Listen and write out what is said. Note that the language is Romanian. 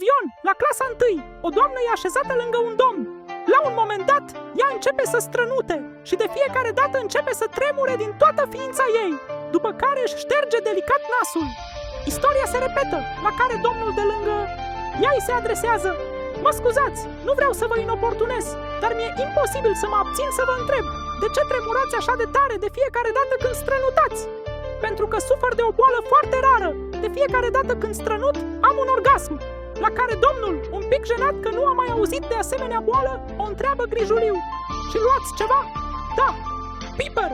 avion, la clasa 1, o doamnă e așezată lângă un domn. La un moment dat, ea începe să strănute și de fiecare dată începe să tremure din toată ființa ei, după care își șterge delicat nasul. Istoria se repetă, la care domnul de lângă ea îi se adresează: mă scuzați, nu vreau să vă inoportunez, dar mi-e imposibil să mă abțin să vă întreb de ce tremurați așa de tare de fiecare dată când strănutați. Pentru că sufăr de o boală foarte rară. De fiecare dată când strănut, am un orgasm. La care domnul, un pic jenat că nu a mai auzit de asemenea boală, o întreabă grijuliu: și luați ceva? Da, piper!